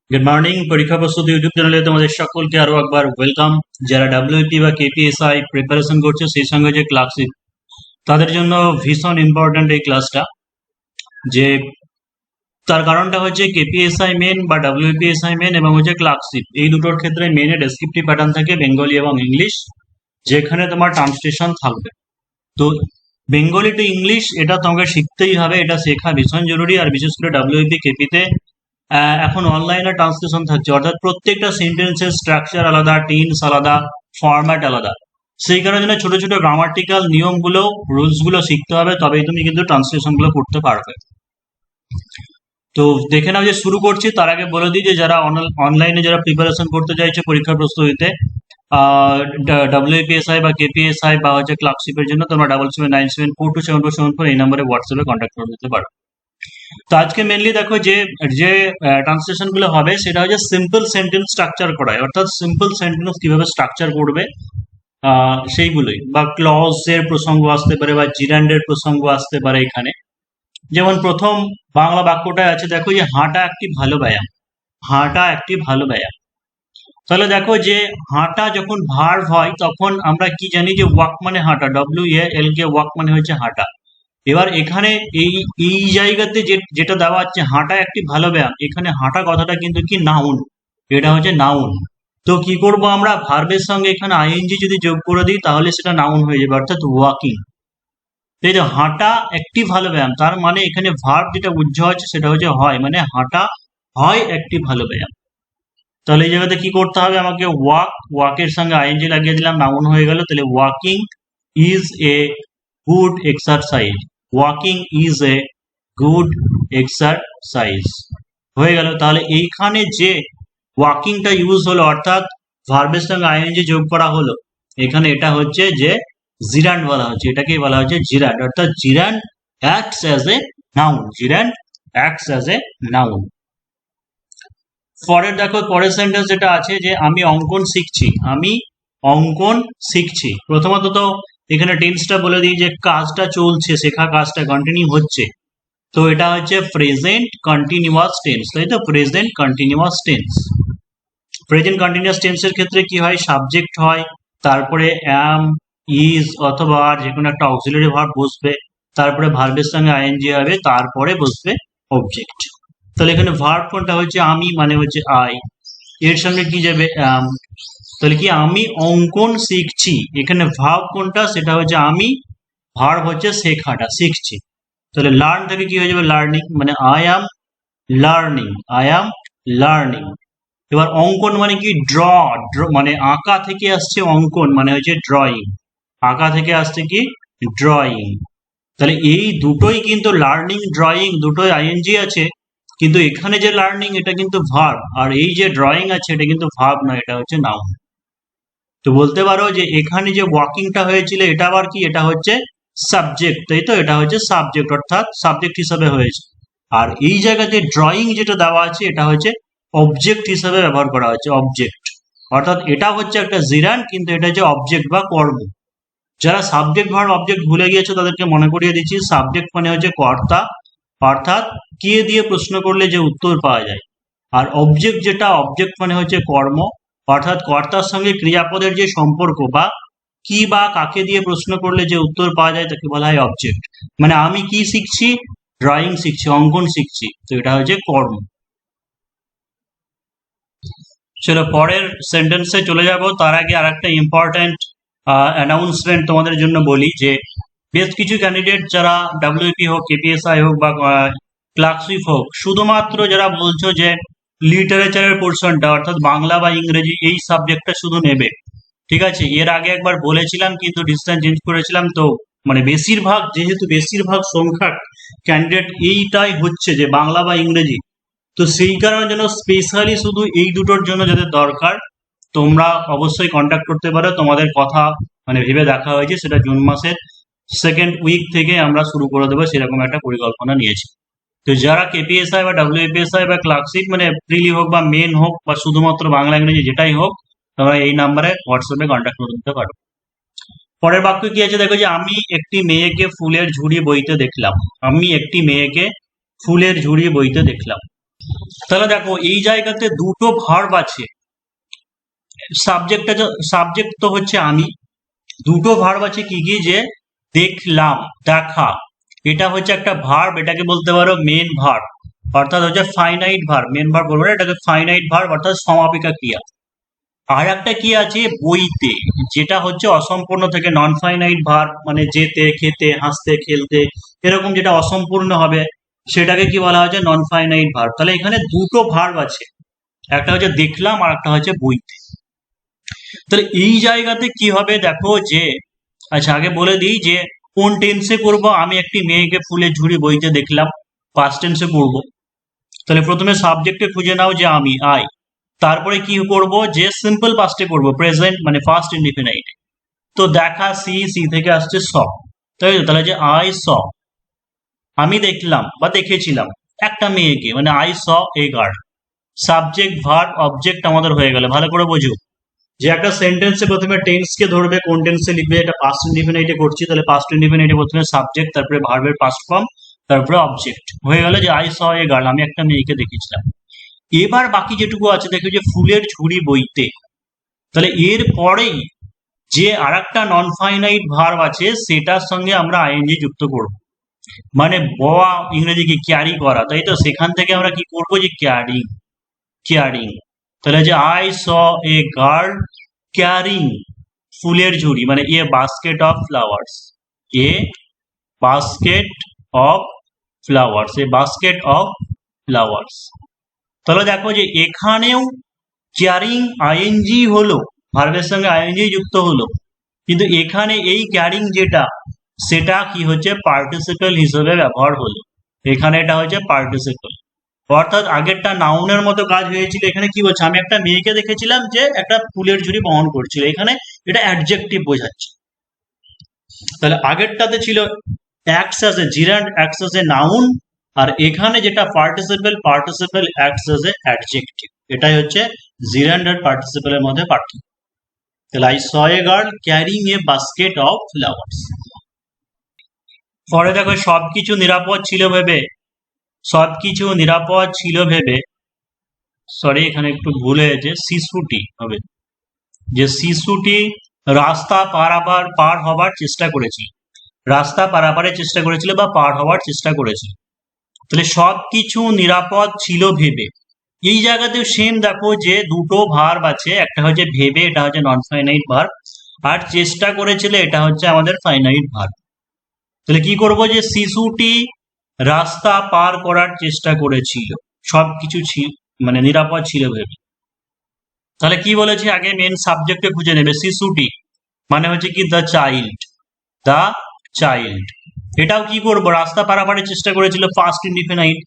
Good morning. পরীক্ষা প্রস্তুতি YouTube চ্যানেলে তোমাদের সকলকে আরো একবার ওয়েলকাম। যারা ডাব্লিউপি বা কেপিএসআই প্রিপারেশন করছে সেই সঙ্গে যে ক্লাসিক, তাদের জন্য ভীষণ ইম্পর্ট্যান্ট এই ক্লাসটা। যে তার কারণটা হচ্ছে কেপিএসআই মেন বা ডাব্লিউপিএসআই মেন এবং হচ্ছে ক্লাসিক, এই দুটোর ক্ষেত্রে মেনে ডেসক্রিপটিভ প্যাটার্ন থাকে বেঙ্গলি এবং ইংলিশ, যেখানে তোমার ট্রান্সলেশন থাকবে। তো বেঙ্গলি টু ইংলিশ এটা তোমাকে শিখতেই হবে, এটা শেখা ভীষণ জরুরি। আর বিশেষ করে ডাব্লিউপি কেপিতে এখন অনলাইনে ট্রান্সলেশন থাকছে, অর্থাৎ প্রত্যেকটা সেন্টেন্সের স্ট্রাকচার আলাদা, টেন্স আলাদা, ফরম্যাট আলাদা। সেই কারণে ছোট ছোট গ্রামাটিক্যাল নিয়মগুলো, রুলসগুলো শিখতে হবে, তবেই তুমি কিন্তু ট্রান্সলেশনগুলো করতে পারবে। তো দেখে নাও যে শুরু করছি। তার আগে বলে দিই যে যারা অনলাইনে যারা প্রিপারেশন করতে চাইছে পরীক্ষার প্রস্তুতিতে ডাব্লিউপিএসআই বা কেপিএসআই বা হচ্ছে ক্লার্কশিপের জন্য, তোমরা 7797427474 এই নম্বরে হোয়াটসঅ্যাপে কন্ট্যাক্ট করে দিতে পারো। তো আজকে মেনলি দেখো যে যে ট্রান্সলেশন গুলো হবে সেটা হচ্ছে সিম্পল সেন্টেন্স স্ট্রাকচার করায়, অর্থাৎ সিম্পল সেন্টেন্স কিভাবে স্ট্রাকচার করবে সেইগুলোই, বা ক্লজ এর প্রসঙ্গ আসতে পারে বা জিরান্ডের প্রসঙ্গ আসতে পারে এখানে। যেমন প্রথম বাংলা বাক্যটায় আছে, দেখো যে হাঁটা একটি ভালো ব্যায়াম। হাঁটা একটি ভালো ব্যায়াম। তাহলে দেখো যে হাঁটা যখন ভার্ব হয় তখন আমরা কি জানি যে ওয়াক মানে হাঁটা, WALK, ওয়াক মানে হচ্ছে হাঁটা। এবার এখানে এই এই জায়গাতে যেটা দেওয়া আছে হাঁটা একটি ভালো ব্যায়াম, এখানে হাঁটা কথাটা কিন্তু কি নাউন, এটা হচ্ছে নাউন। তো কি করব আমরা, ভার্বের সঙ্গে এখানে আইএনজি যদি যোগ করে দিই তাহলে সেটা নাউন হয়ে যাবে, অর্থাৎ ওয়াকিং। এই যে হাঁটা একটি ভালো ব্যায়াম, তার মানে এখানে ভার্ব যেটা উজ্জ্ব হচ্ছে সেটা হচ্ছে হয়, মানে হাঁটা হয় একটি ভালো ব্যায়াম। তাহলে এই জায়গাতে কি করতে হবে আমাকে, ওয়াকের সঙ্গে আইএনজি লাগিয়ে দিলাম, নাউন হয়ে গেল। তাহলে walking is a good exercise, walking is a good exercise হয়ে গেল। তাহলে এইখানে যে ওয়াকিংটা ইউজ হলো, অর্থাৎ ভার্বের সঙ্গে আইএনজি যোগ করা হলো, এখানে এটা হচ্ছে যে জিরান্ড বলা হচ্ছে, এটাকেই বলা হচ্ছে জিরান্ড, অর্থাৎ জিরান্ড acts as a noun, জিরান্ড acts as a noun. পরের দেখো, পরের সেন্টেন্স যেটা আছে যে আমি অঙ্কন শিখছি, আমি অঙ্কন শিখছি। প্রথমত তো এখানে টেন্সটা বলে দিই যে কাজটা চলছে, শেখা কাজটা কন্টিনিউ হচ্ছে। তো এটা হচ্ছে প্রেজেন্ট কন্টিনিউয়াস টেন্স, তাই তো, present continuous tense. Present continuous টেন্সের ক্ষেত্রে কি হয়, সাবজেক্ট হয়, তারপরে অ্যাম, ইজ অথবা আর যে কোনো একটা অক্সিলারি ভার্ব বসবে, তারপরে ভার্বের সঙ্গে আইএনজি হবে, তারপরে বসবে অবজেক্ট। তাহলে এখানে ভার্ব কোনটা হচ্ছে আমি, মানে হচ্ছে আই, এর সঙ্গে কি যাবে অ্যাম। তাহলে কি আমি অঙ্কন শিখছি, এখানে ভার্ব কোনটা, সেটা হচ্ছে আমি, ভার্ব হচ্ছে শেখাটা, শিখছি। তাহলে লার্ন থেকে কি হয়ে যাবে লার্নিং, মানে I am learning, I am learning. এবার অঙ্কন মানে কি, ড্র, মানে আঁকা থেকে আসছে অঙ্কন, মানে হচ্ছে ড্রয়িং, আঁকা থেকে আসছে কি ড্রয়িং। তাহলে এই দুটোই কিন্তু লার্নিং ড্রয়িং দুটোই আইএনজি আছে, কিন্তু এখানে যে লার্নিং এটা কিন্তু ভার্ব, আর এই যে ড্রয়িং আছে এটা কিন্তু ভার্ব নয়, এটা হচ্ছে নাউন। তো বলতে পারো যে এখানে যে ওয়াকিংটা হয়েছিল এটা আবার কি, এটা হচ্ছে সাবজেক্ট, তাই তো, এটা হচ্ছে সাবজেক্ট, অর্থাৎ সাবজেক্ট হিসাবে হয়েছে। আর এই জায়গাতে ড্রয়িং যেটা দেওয়া আছে এটা হচ্ছে অবজেক্ট হিসাবে ব্যবহার করা হচ্ছে, অবজেক্ট। অর্থাৎ এটা হচ্ছে একটা জিরান, কিন্তু এটা হচ্ছে অবজেক্ট বা কর্ম। যারা সাবজেক্ট ভার্ব অবজেক্ট ভুলে গিয়েছে তাদেরকে মনে করিয়ে দিচ্ছি, সাবজেক্ট মানে হচ্ছে কর্তা, অর্থাৎ কে দিয়ে প্রশ্ন করলে যে উত্তর পাওয়া যায়। আর অবজেক্ট যেটা, অবজেক্ট মানে হচ্ছে কর্ম, অর্থাৎ কর্তার সঙ্গে ক্রিয়াপদের যে সম্পর্ক, বা কি বা কাকে দিয়ে প্রশ্ন করলে যে উত্তর পাওয়া যায় তাকে বলা হয় অবজেক্ট। মানে আমি কি শিখছি, ড্রয়িং শিখছি, অঙ্কন শিখছি, তো এটা হচ্ছে কর্ম। চলো পরের সেন্টেন্সে চলে যাব। তার আগে আর একটা ইম্পর্টেন্ট অ্যানাউন্সমেন্ট তোমাদের জন্য বলি যে বেশ কিছু ক্যান্ডিডেট যারা ডাব্লিউপি হোক, কেপিএসআই হোক বা ক্লার্কশিপ হোক, শুধুমাত্র যারা বলছো যে লিটারেচারের পোর্শনটা, অর্থাৎ বাংলা বা ইংরেজি এই সাবজেক্টটা শুধু নেবে, ঠিক আছে। এর আগে একবার বলেছিলাম কিন্তু ডিসিশন চেঞ্জ করেছিলাম। তো মানে বেশিরভাগ, যেহেতু বেশিরভাগ সংখ্যা ক্যান্ডিডেট এইটাই হচ্ছে যে বাংলা বা ইংরেজি, তো সেই কারণে যেন স্পেশালি শুধু এই দুটোর জন্য যাদের দরকার, তোমরা অবশ্যই কন্ট্যাক্ট করতে পারো। তোমাদের কথা মানে ভেবে দেখা হয়েছে, সেটা জুন মাসের সেকেন্ড উইক থেকে আমরা শুরু করে দেবো, সেরকম একটা পরিকল্পনা নিয়েছি। তো যারা কেপিএসআই বা ডাব্লিউপিএসআই বা ক্লার্কশিপ, মানে প্রিলি হোক বা মেন হোক বা শুধুমাত্র বাংলা ইংরেজি যেটাই হোক, তোমরা এই নাম্বারে হোয়াটসঅ্যাপে কন্ট্যাক্ট করে দিতে পারো। পরের বাক্য কি আছে দেখো, যে আমি একটি মেয়েকে ফুলের ঝুড়ি বইতে দেখলাম, আমি একটি মেয়েকে ফুলের ঝুড়ি বইতে দেখলাম। তাহলে দেখো এই জায়গাতে দুটো ভার্ব আছে, সাবজেক্ট তো হচ্ছে আমি, দুটো ভার্ব আছে কি কি, যে দেখলাম, দেখা, এটা হচ্ছে একটা ভার্ব, এটাকে বলতে পারো মেন ভার্ব, অর্থাৎ হচ্ছে ফাইনাইট ভার্ব, মেন ভার্ব বলবো না, এটাকে ফাইনাইট ভার্ব অর্থাৎ সমাপিকা ক্রিয়া। আর একটা কি আছে বইতে, যেটা হচ্ছে অসম্পূর্ণ থেকে নন ফাইনাইট ভার্ব, মানে যেতে, খেতে, হাসতে, খেলতে, এরকম যেটা অসম্পূর্ণ হবে সেটাকে কি বলা হচ্ছে নন ফাইনাইট ভার্ব। তাহলে এখানে দুটো ভার্ব আছে, একটা হচ্ছে দেখলাম আর একটা হচ্ছে বইতে। তাহলে এই জায়গাতে কি হবে দেখো যে, আচ্ছা আগে বলে দিই যে কোন টেন্সে করব। আমি একটি মেয়েকে ফুলের ঝুড়ি বইতে দেখলাম, পাস্ট টেন্সে করব। তাহলে প্রথমে সাবজেক্টে খুঁজে নাও যে আমি, আই। তারপরে কি করব যে সিম্পল পাস্টে করব, প্রেজেন্ট মানে ফার্স্ট ইনডিফিনাইট। তো দেখা, সি, সি থেকে আসছে স, তাই তো? তাহলে যে আই স, আমি দেখলাম বা দেখেছিলাম একটা মেয়েকে, মানে I saw a girl. Subject verb object আমাদের হয়ে গেল। ভালো করে বোঝো যে একটা সেন্টেন্সে প্রথমে টেন্স কে ধরবে, কোন টেন্সে লিখবে, এটা পাস্ট ইনডিফিনাইটে করছি, তাহলে পাস্ট ইনডিফিনাইটে প্রথমে সাবজেক্ট, তারপরে ভার্বের পাস্ট ফর্ম, তারপরে অবজেক্ট হয়ে গেল যে আই স এ গার্ল, আমি একটা মেয়েকে দেখেছিলাম। এবার বাকি যেটুকু আছে দেখো যে ফুলের ঝুড়ি বইতে, তাহলে এর পরেই যে আরেকটা নন ফাইনাইট ভার্ব আছে সেটার সঙ্গে আমরা আইএনজি যুক্ত করব, মানে বয়া ইংরেজি কি ক্যারি করা, তাই তো? সেখান থেকে আমরা কি করব যে ক্যারিং, ক্যারিং। তাহলে যে I saw a girl carrying ফুলের ঝুড়ি, মানে এ basket of flowers, A basket of flowers, A basket of flowers. তাহলে দেখো যে এখানেও ক্যারিং আইএনজি হলো, ভার্বের সঙ্গে আইএনজি যুক্ত হলো, কিন্তু এখানে এই ক্যারিং যেটা, সেটা কি হচ্ছে পার্টিসিপেল হিসেবে ব্যবহার হলো। এখানে এটা হচ্ছে পার্টিসিপেল, অর্থাৎ আগেরটা নাউনের মতো কাজ হয়েছিল, এখানে কি বলছে, আমি একটা মেয়েকে দেখেছিলাম যে একটা ফুলের ঝুড়ি বহন করছিল, এখানে এটা অ্যাডজেক্টিভ বোঝাচ্ছে। তাহলে আগেরটাতে ছিল acts as a gerund, acts as a noun, আর এখানে যেটা participle, participle acts as a adjective. এটাই হচ্ছে জিরান্ড আর পার্টিসিপেলের মধ্যে পার্থক্য। তাহলে I saw a girl carrying a basket of flowers. পরে দেখো সবকিছু নিরাপদ ছিল ভেবে, সবকিছু নিরাপদ ছিল ভেবে, সরি এখানে একটু ভুল হয়েছে, শিশুটি হবে, যে শিশুটি রাস্তা পার হবার চেষ্টা করেছিল, রাস্তা পারাপারের চেষ্টা করেছিল বা পার হওয়ার চেষ্টা করেছিল। তাহলে সবকিছু নিরাপদ ছিল ভেবে, এই জায়গাতেও সেম দেখো যে দুটো ভার্ব আছে, একটা হচ্ছে ভেবে, এটা হচ্ছে নন ফাইনাইট ভার্ব, আর চেষ্টা করেছিল এটা হচ্ছে আমাদের ফাইনাইট ভার্ব। তাহলে কি করব যে শিশুটি রাস্তা পার করার চেষ্টা করেছিল, সবকিছু মানে নিরাপদ ছিল ভেবে। তাহলে কি বলেছে আগে মেন সাবজেক্টে খুঁজে নেবে, শিশুটি মানে হচ্ছে কি দ্য চাইল্ড, দ্য চাইল্ড। এটাও কি করব, রাস্তা পারাপারের চেষ্টা করেছিল, ফার্স্ট ইনডিফিনাইট।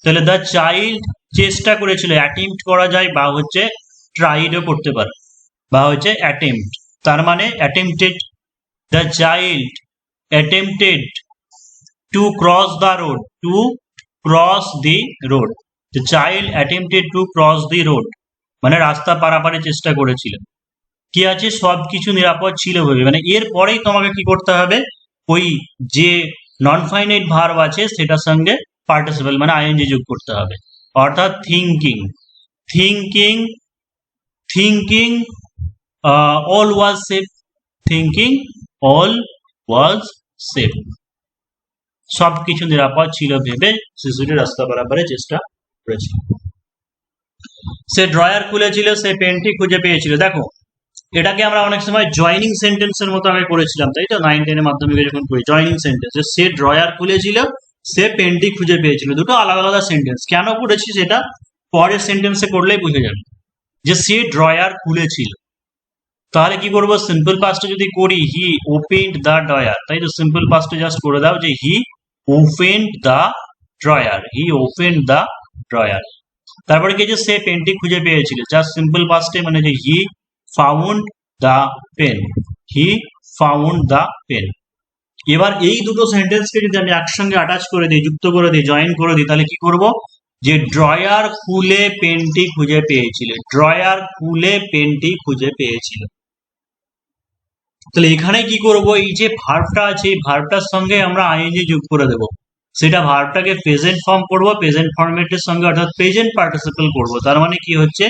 তাহলে দ্য চাইল্ড চেষ্টা করেছিল, অ্যাটেম্প্ট করা যায় বা হচ্ছে ট্রাইডও করতে পারে, বা হচ্ছে অ্যাটেম্প্ট, তার মানে attempted. The child attempted to cross the road, to cross the road, the child attempted to cross the road, মানে রাস্তা পারাপারের চেষ্টা করেছিল। কি আছে, সবকিছু নিরাপদ ছিল ভেবে, মানে এর পরেই তোমাকে কি করতে হবে, ওই যে নন ফাইনাইট ভার্ব আছে সেটার সঙ্গে পার্টিসিপেল মানে আইএনজি যোগ করতে হবে, অর্থাৎ thinking, thinking, thinking all was safe, thinking all was safe, সবকিছু নিরাপদ ছিল ভেবে শিশুটি রাস্তা পারাপারের চেষ্টা করেছিল। সে ড্রয়ার খুলেছিল, সে পেনটি খুঁজে পেয়েছিল। দেখো এটাকে আমরা অনেক সময় জয়নিং সেন্টেন্সের মতো আগে করেছিলাম, তাই তো? 9-10 মাধ্যমিকে যখন করি জয়নিং সেন্টেন্স, সে ড্রয়ার খুলেছিল, সে পেনটি খুঁজে পেয়েছিল, দুটো আলাদা আলাদা সেন্টেন্স। কেন করেছি সেটা পরের সেন্টেন্সে করলেই বুঝে যাবে, যে সে ড্রয়ার খুলেছিল। তাহলে কি করবো, সিম্পল পাস্টে যদি করি হি ওপেন্ড দ্য ড্রয়ার, তাই তো? সিম্পল পাস্টে জাস্ট করে দাও যে he opened the drawer, he opened the drawer. তারপরে কি, যে সে পেনটি খুঁজে পেয়েছিল, জাস্ট সিম্পল পাস্টে মানে যে he found the pen, he found the pen. এবার এই দুটো সেন্টেন্সকে যদি আমি একসঙ্গে অ্যাটাচ করে দিই, যুক্ত করে দিই, জয়েন করে দিই, তাহলে কি করব, যে ড্রয়ার খুলে পেনটি খুঁজে পেয়েছিল, ড্রয়ার খুলে পেনটি খুঁজে পেয়েছিল। তাহলে এখানে কি করব, এই যে ভার্বটা আছে এই ভার্বটার সঙ্গে আমরা আইএনজি যোগ করে দেব, সেটা ভার্বটাকে প্রেজেন্ট ফর্ম করবো, প্রেজেন্ট ফর্মেটের সঙ্গে অর্থাৎ প্রেজেন্ট পার্টিসিপল করবো। তার মানে কি হচ্ছে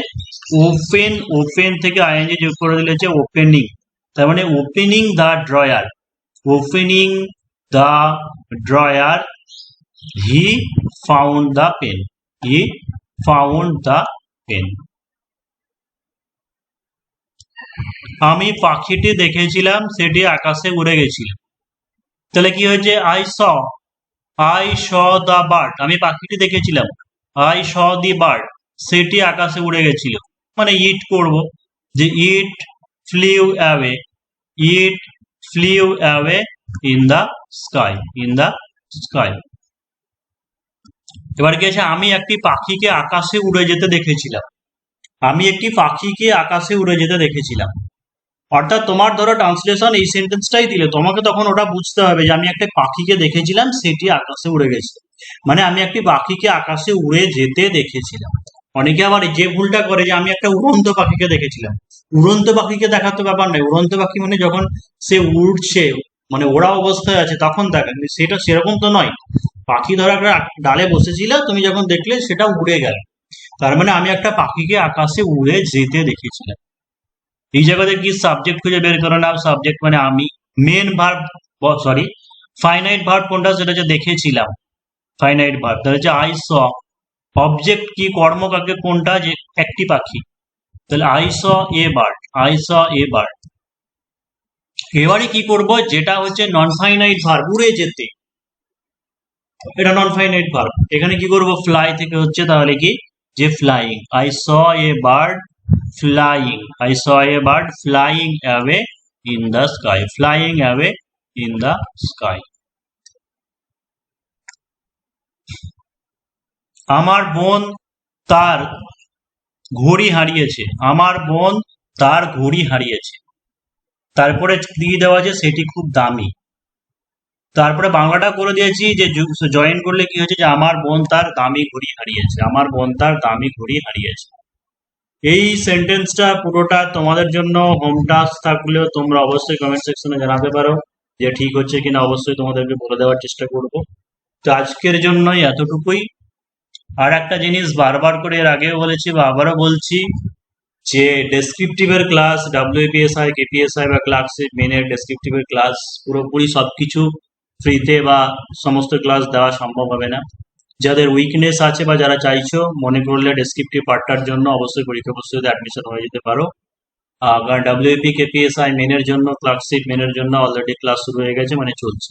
ওপেন, ওপেন থেকে আইএনজি যোগ করে দিলে হচ্ছে ওপেনিং। তার মানে opening the drawer, opening the drawer, he found the pen, he found the pen. আমি পাখিটি দেখেছিলাম, সেটি আকাশে উড়ে গেছিল। তাহলে কি হয়েছে আই স দ্য বার্ড, আমি পাখিটি দেখেছিলাম, আই স দি বার্ড, সেটি আকাশে উড়ে গেছিল। মানে ইট করব, যে it flew away, it flew away in the sky, in the sky. এবার কি আছে, আমি একটি পাখিকে আকাশে উড়ে যেতে দেখেছিলাম, আমি একটি পাখিকে আকাশে উড়ে যেতে দেখেছিলাম। অর্থাৎ তোমার ধরো ট্রান্সলেশন এই সেন্টেন্সটাই দিলে, তোমাকে তখন ওটা বুঝতে হবে যে আমি একটা পাখিকে দেখেছিলাম, সেটি আকাশে উড়ে গেছে, মানে আমি একটি পাখিকে আকাশে উড়ে যেতে দেখেছিলাম। অনেকে আবার যে ভুলটা করে যে আমি একটা উড়ন্ত পাখিকে দেখেছিলাম, উড়ন্ত পাখিকে দেখার তো ব্যাপার নয়, উড়ন্ত পাখি মানে যখন সে উড়ছে, মানে ওড়া অবস্থায় আছে তখন দেখা, সেটা সেরকম তো নয়। পাখি ধরো একটা ডালে বসেছিল, তুমি যখন দেখলে সেটা উড়ে গেল, তার মানে আমি একটা পাখিকে আকাশে উড়ে যেতে দেখেছিলাম। এই জায়গাতে কি সাবজেক্ট খুঁজে বের করে নাও, সাবজেক্ট মানে আমি, main verb, sorry finite verb কোনটা, সেটা যে দেখেছিলাম, ফাইনাইট ভার্ব। তাহলে হচ্ছে আই স, অবজেক্ট কি কর্মকাকে কোনটা, যে একটি পাখি, তাহলে I saw a bird, I saw a bird. এবারে কি করব, যেটা হচ্ছে নন ফাইনাইট ভার্ব উড়ে যেতে, এটা নন ফাইনাইট ভার্ব, এখানে কি করব ফ্লাই থেকে হচ্ছে, তাহলে কি যে flying, I saw a bird flying, I saw a bird flying away in the sky, flying away in the sky. আমার বোন তার ঘড়ি হারিয়েছে, আমার বোন তার ঘড়ি হারিয়েছে। তারপরে দিয়ে দেওয়া আছে সেটি খুব দামি। তারপরে বাংলাটা করে দিয়েছি যে জয়েন করলে কি হচ্ছে, যে আমার বোন তার দামি ঘড়ি হারিয়েছে, আমার বোন তার দামি ঘড়ি হারিয়েছে। এই সেন্টেন্সটা পুরোটা তোমাদের জন্য হোম টাস্ক থাকলেও তোমরা অবশ্যই কমেন্ট সেকশনে জানাতে পারো যে ঠিক হচ্ছে কিনা, অবশ্যই তোমাদেরকে বলে দেওয়ার চেষ্টা করব। তো আজকের জন্যই এতটুকুই। আর একটা জিনিস বারবার করে এর আগেও বলেছি বা আবারও বলছি, যে ডেসক্রিপটিভের ক্লাস, ডাব্লিউপিএসআই, কেপিএসআই বা ক্লার্কশিপ মেনের ডেসক্রিপটিভের ক্লাস পুরোপুরি সবকিছু ফ্রিতে বা সমস্ত ক্লাস দেওয়া সম্ভব হবে না। যাদের উইকনেস আছে বা যারা চাইছো মনে করলে ডেসক্রিপটিভ পার্টটার জন্য অবশ্যই পরীক্ষা প্রস্তুতিতে অ্যাডমিশন হয়ে যেতে পারো। আর ডাব্লিউপি কেপিএসআই মেনের জন্য, ক্লার্কশিপ মেনের জন্য অলরেডি ক্লাস শুরু হয়ে গেছে, মানে চলছে।